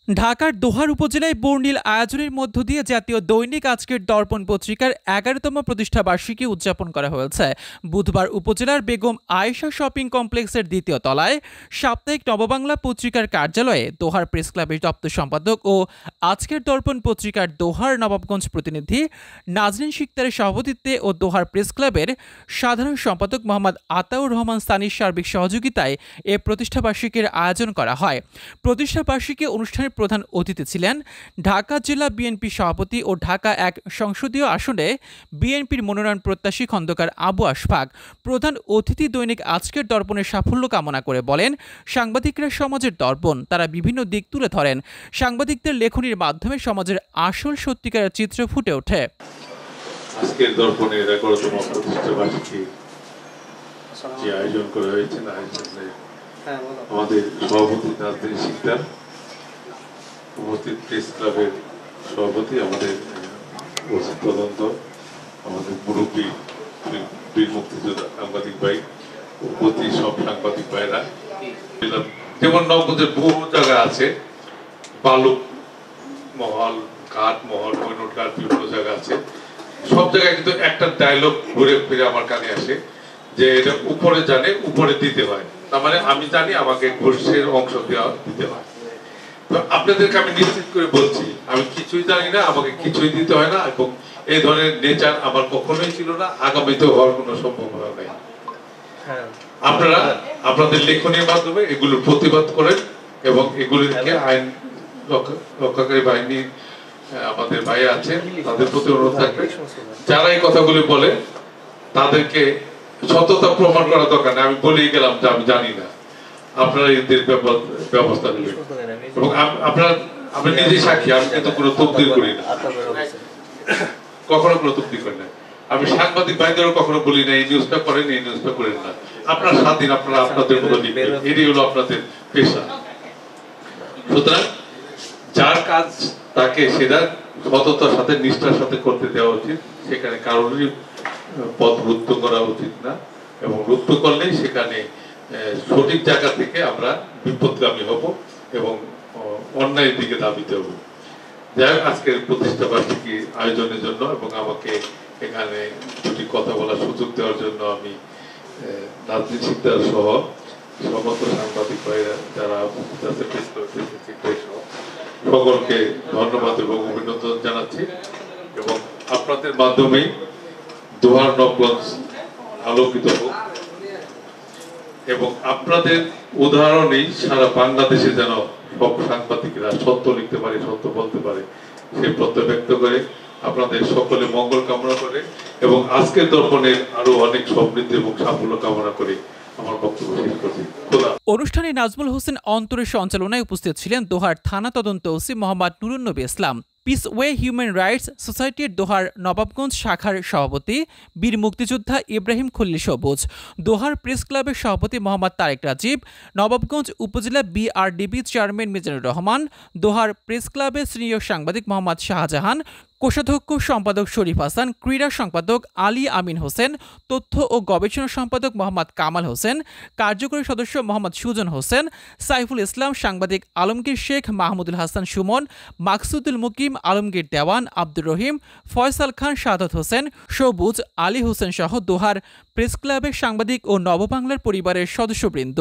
ঢাকার দোহার উপজেলায় বর্ণিল আয়োজনের মধ্য দিয়ে জাতীয় দৈনিক আজকের দর্পণ পত্রিকার ১১তম প্রতিষ্ঠাবার্ষিকী উদযাপন করা হয়েছে। বুধবার উপজেলার বেগম আয়েশা শপিং কমপ্লেক্সের দ্বিতীয় তলায় সাপ্তাহিক নববাংলা পত্রিকার কার্যালয়ে দোহার প্রেস ক্লাবের দপ্তর সম্পাদক ও আজকের দর্পণ পত্রিকার দোহার নবাবগঞ্জ প্রতিনিধি নাজনীন শিকদারের সভাপতিত্বে ও দোহার প্রেস ক্লাবের সাধারণ সম্পাদক মোহাম্মদ আতাউর রহমান সানির সার্বিক সহযোগিতায় এ প্রতিষ্ঠাবার্ষিকীর আয়োজন করা হয়। প্রতিষ্ঠাবার্ষিকী অনুষ্ঠানের প্রধান অতিথি ছিলেন ঢাকা জেলা বিএনপি সভাপতি ও ঢাকা ১ সংসদীয় আসনে বিএনপির মনোনয়ন প্রত্যাশী খন্দকার আবু আশফাক। প্রধান অতিথি দৈনিক আজকের দর্পণের সাফল্য কামনা করে বলেন, সাংবাদিকরা সমাজের দর্পণ, তারা বিভিন্ন দিক তুলে ধরেন। সাংবাদিকদের লেখনীর মাধ্যমে সমাজের আসল সত্যিকারের চিত্র ফুটে ওঠে। আজকের দর্পণের ১১তম প্রতিষ্ঠাবার্ষিকী যে আয়োজন করা হয়েছে আমাদের সভাপতি নাজনীন শিকদার, উপস্থিত প্রেস ক্লাবের সভাপতি আমাদের তদন্ত, আমাদের মুরব্বী বীর মুক্তিযোদ্ধা সাংবাদিক ভাই, উপস্থিত সব সাংবাদিক ভাইরা, যেমন নবগঞ্জের বহু জায়গা আছে, বালুক মহল, ঘাট মহল, মৈনট ঘাট, বিভিন্ন জায়গা আছে। সব জায়গায় কিন্তু একটা ডায়লগ ঘুরে ফিরে আমার কানে আসে যে এটা উপরে জানে উপরে দিতে হয়, তার মানে আমি জানি আমাকে ঘোষের অংশ দেওয়া দিতে হয়। তো আপনাদেরকে আমি নিশ্চিত করে বলছি, আমি কিছুই জানি না, আমাকে কিছুই দিতে হয় না, এবং এই ধরনের নেচার আমার কখনোই ছিল না, আগামীতেও হওয়ার কোনো সম্ভাবনা নেই। আপনারা আপনাদের লেখনের মাধ্যমে এগুলোর প্রতিবাদ করেন এবং এগুলিকে আইন রক্ষাকারী বাহিনী আমাদের ভাই আছেন, তাদের প্রতি অনুরোধ থাকবে, যারা এই কথাগুলি বলে তাদেরকে সততা প্রমাণ করা দরকার নেই। আমি বলেই গেলাম যে আমি জানি না, আপনারা এদের ব্যবস্থা নেবেন এবং আপনারা আমি নিজে সাক্ষী, আমি কিন্তু কোনো তবদিল করি না, কখনো কোনো তবদিল করি না। আমি সাংবাদিক ভাইদেরও কখনো বলি না এই নিউজটা করেন, এই নিউজটা করেন না। আপনারা স্বাধীন, আপনারা আপনাদের মতো লিখবেন, এটাই হলো আপনাদের পেশা। সুতরাং যার কাজ তাকে সেটা সততার সাথে নিষ্ঠার সাথে করতে দেওয়া উচিত, সেখানে কারোরই পথ রুদ্ধ করা উচিত না, এবং রুদ্ধ করলেই সেখানে সঠিক জায়গা থেকে আমরা বিপদগামী হব এবং অন্যায়ের দিকে ধাবিত হব। যাই হোক, আজকের প্রতিষ্ঠাবার্ষিকী আয়োজনের জন্য এবং আমাকে এখানে দুটি কথা বলার সুযোগ দেওয়ার জন্য আমি নাজনীন শিকদার সহ সমস্ত সাংবাদিক ভাইরা যারা সকলকে ধন্যবাদ এবং অভিনন্দন জানাচ্ছি, এবং আপনাদের মাধ্যমেই দোহার নবগঞ্জ আলোকিত হোক এবং আপনাদের উদাহরণেই সারা বাংলাদেশে যেন সব সাংবাদিকরা সত্য লিখতে পারে, সত্য বলতে পারে, সেই প্রত্যয় ব্যক্ত করে আপনাদের সকলে মঙ্গল কামনা করে এবং আজকের দর্পণের আরো অনেক সমৃদ্ধি এবং সাফল্য কামনা করে আমার বক্তব্য শেষ করছি। অনুষ্ঠানে নাজমুল হোসেন অন্তরের সঞ্চালনায় উপস্থিত ছিলেন দোহার থানা তদন্ত ওসি মোহাম্মদ নুরুন নবী ইসলাম, পিস ওয়ে হিউম্যান রাইটস সোসাইটির দোহার নবাবগঞ্জ শাখার সভাপতি বীর মুক্তিযোদ্ধা ইব্রাহিম খলিল সবুজ, দোহার প্রেস ক্লাবের সভাপতি মোহাম্মদ তারেক রাজীব, নবাবগঞ্জ উপজেলা বিআরডিবি চেয়ারম্যান মিজানুর রহমান, দোহার প্রেস ক্লাবের সিনিয়র সাংবাদিক মোহাম্মদ শাহজাহান, কোষাধ্যক্ষ সম্পাদক শরীফ হাসান, ক্রীড়া সম্পাদক আলী আমিন হোসেন, তথ্য ও গবেষণা সম্পাদক মোহাম্মদ কামাল হোসেন, কার্যকরী সদস্য মোহাম্মদ সুজন হোসেন, সাইফুল ইসলাম, সাংবাদিক আলমগীর শেখ, মাহমুদুল হাসান সুমন, মাকসুদুল মুকিম, আলমগীর দেওয়ান, আব্দুর রহিম, ফয়সাল খান, সাদত হোসেন, সবুজ, আলী হোসেন সহ দোহার প্রেস ক্লাবের সাংবাদিক ও নববাংলার পরিবারের সদস্যবৃন্দ।